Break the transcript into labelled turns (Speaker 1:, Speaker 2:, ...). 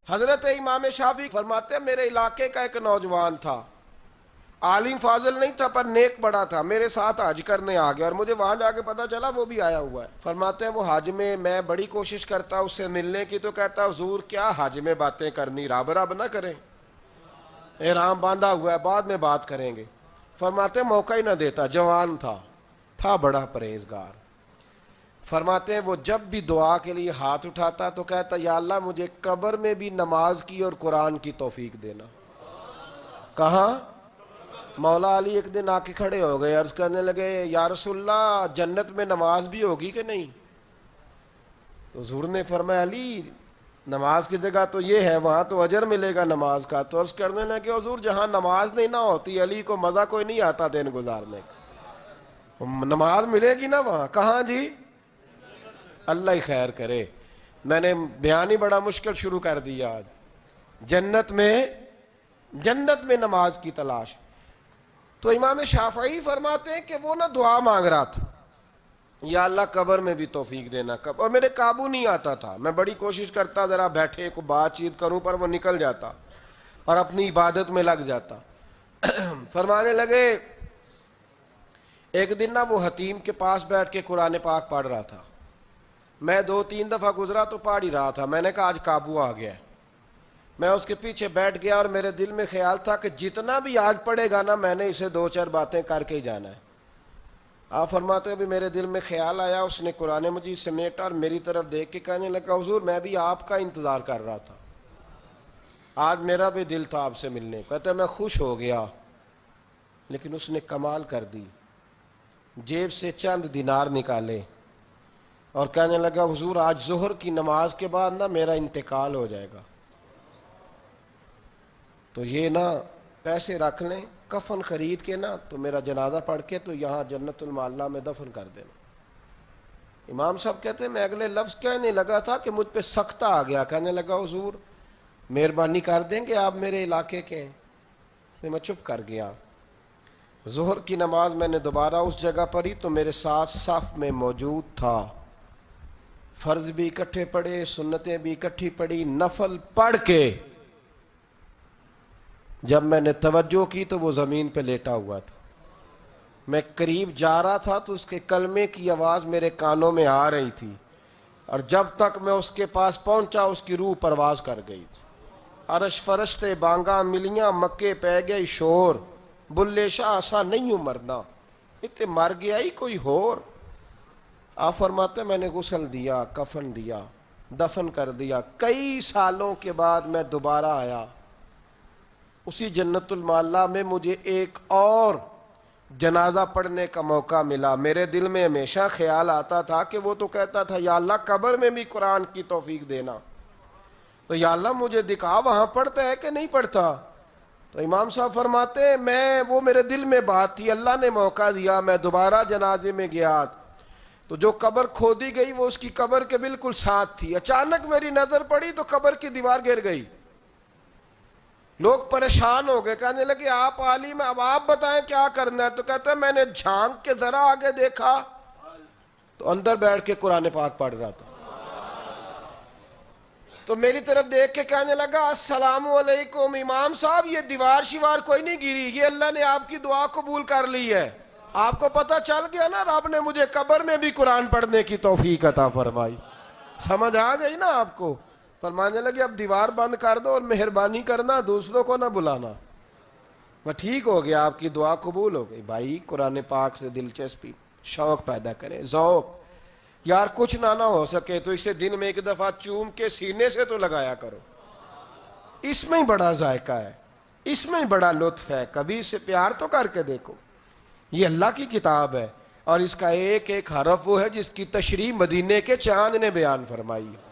Speaker 1: حضرت امام شافعی فرماتے ہیں میرے علاقے کا ایک نوجوان تھا، عالم فاضل نہیں تھا پر نیک بڑا تھا، میرے ساتھ حج کرنے آ گیا اور مجھے وہاں جا کے پتا چلا وہ بھی آیا ہوا ہے۔ فرماتے ہیں وہ حج میں بڑی کوشش کرتا اس سے ملنے کی، تو کہتا حضور کیا حج میں باتیں کرنی، رب رب نہ کریں، احرام باندھا ہوا ہے بعد میں بات کریں گے۔ فرماتے ہیں موقع ہی نہ دیتا، جوان تھا بڑا پرہیزگار۔ فرماتے ہیں وہ جب بھی دعا کے لیے ہاتھ اٹھاتا تو کہتا یا اللہ مجھے قبر میں بھی نماز کی اور قرآن کی توفیق دینا۔ کہاں؟ مولا علی ایک دن آ کے کھڑے ہو گئے، عرض کرنے لگے یا رسول اللہ جنت میں نماز بھی ہوگی کہ نہیں؟ تو حضور نے فرمایا علی نماز کی جگہ تو یہ ہے، وہاں تو اجر ملے گا نماز کا۔ تو عرض کرنے لگے حضور جہاں نماز نہیں نہ ہوتی علی کو مزہ کوئی نہیں آتا دن گزارنے کا، نماز ملے گی نا وہاں۔ کہاں جی؟ اللہ ہی خیر کرے، میں نے بیان ہی بڑا مشکل شروع کر دیا آج۔ جنت میں نماز کی تلاش۔ تو امام شافعی فرماتے ہیں کہ وہ نہ دعا مانگ رہا تھا یا اللہ قبر میں بھی توفیق دینا، اور میرے قابو نہیں آتا تھا، میں بڑی کوشش کرتا ذرا بیٹھے کو بات چیت کروں پر وہ نکل جاتا اور اپنی عبادت میں لگ جاتا۔ فرمانے لگے ایک دن نہ وہ حتیم کے پاس بیٹھ کے قرآن پاک پڑھ رہا تھا، میں 2-3 دفعہ گزرا تو پڑھ ہی رہا تھا، میں نے کہا آج قابو آ گیا ہے۔ میں اس کے پیچھے بیٹھ گیا اور میرے دل میں خیال تھا کہ جتنا بھی آج پڑھے گا نا میں نے اسے 2-4 باتیں کر کے ہی جانا ہے۔ آپ فرماتے ابھی میرے دل میں خیال آیا، اس نے قرآن مجید سمیٹا اور میری طرف دیکھ کے کہنے لگا حضور میں بھی آپ کا انتظار کر رہا تھا، آج میرا بھی دل تھا آپ سے ملنے۔ کہتا ہے میں خوش ہو گیا، لیکن اس نے کمال کر دی، جیب سے چند دینار نکالے اور کہنے لگا حضور آج ظہر کی نماز کے بعد نا میرا انتقال ہو جائے گا، تو یہ نا پیسے رکھ لیں، کفن خرید کے نا تو میرا جنازہ پڑھ کے تو یہاں جنت المعلا میں دفن کر دینا۔ امام صاحب کہتے ہیں میں اگلے لفظ کہنے لگا تھا کہ مجھ پہ سختہ آ گیا، کہنے لگا حضور مہربانی کر دیں کہ آپ میرے علاقے کے ہیں۔ پھر میں چپ کر گیا۔ ظہر کی نماز میں نے دوبارہ اس جگہ پڑھی تو میرے ساتھ صف میں موجود تھا، فرض بھی اکٹھے پڑھے، سنتیں بھی اکٹھی پڑھی، نفل پڑھ کے جب میں نے توجہ کی تو وہ زمین پہ لیٹا ہوا تھا۔ میں قریب جا رہا تھا تو اس کے کلمے کی آواز میرے کانوں میں آ رہی تھی، اور جب تک میں اس کے پاس پہنچا اس کی روح پرواز کر گئی تھی۔ عرش فرشتے بانگاں ملیاں، مکے پہ گئی شور، بلے شاہ ایسا نہیں ہوں مرنا، اتنے مر گیا ہی کوئی ہور۔ آپ فرماتے میں نے غسل دیا، کفن دیا، دفن کر دیا۔ کئی سالوں کے بعد میں دوبارہ آیا، اسی جنت المعلا میں مجھے ایک اور جنازہ پڑھنے کا موقع ملا۔ میرے دل میں ہمیشہ خیال آتا تھا کہ وہ تو کہتا تھا یا اللہ قبر میں بھی قرآن کی توفیق دینا، تو یا اللہ مجھے دکھا وہاں پڑھتا ہے کہ نہیں پڑھتا۔ تو امام صاحب فرماتے ہیں وہ میرے دل میں بات تھی، اللہ نے موقع دیا، میں دوبارہ جنازے میں گیا تو جو قبر کھودی گئی وہ اس کی قبر کے بالکل ساتھ تھی۔ اچانک میری نظر پڑی تو قبر کی دیوار گر گئی، لوگ پریشان ہو گئے، کہنے لگے آپ عالم اب آپ بتائیں کیا کرنا ہے؟ تو کہتا ہے میں نے جھانک کے ذرا آگے دیکھا تو اندر بیٹھ کے قرآن پاک پڑھ رہا تھا، تو میری طرف دیکھ کے کہنے لگا السلام علیکم امام صاحب، یہ دیوار شیوار کوئی نہیں گری، یہ اللہ نے آپ کی دعا قبول کر لی ہے۔ آپ کو پتہ چل گیا نا رب نے مجھے قبر میں بھی قرآن پڑھنے کی توفیق عطا فرمائی۔ سمجھ آ گئی نا آپ کو؟ فرمانے لگے اب دیوار بند کر دو اور مہربانی کرنا دوسروں کو نہ بلانا۔ میں ٹھیک ہو گیا، آپ کی دعا قبول ہو گئی۔ بھائی قرآن پاک سے دلچسپی، شوق پیدا کریں، ذوق۔ یار کچھ نہ ہو سکے تو اسے دن میں ایک دفعہ چوم کے سینے سے تو لگایا کرو، اس میں ہی بڑا ذائقہ ہے، اس میں ہی بڑا لطف ہے، کبھی اسے پیار تو کر کے دیکھو۔ یہ اللہ کی کتاب ہے اور اس کا ایک ایک حرف وہ ہے جس کی تشریح مدینے کے چاند نے بیان فرمائی ہے۔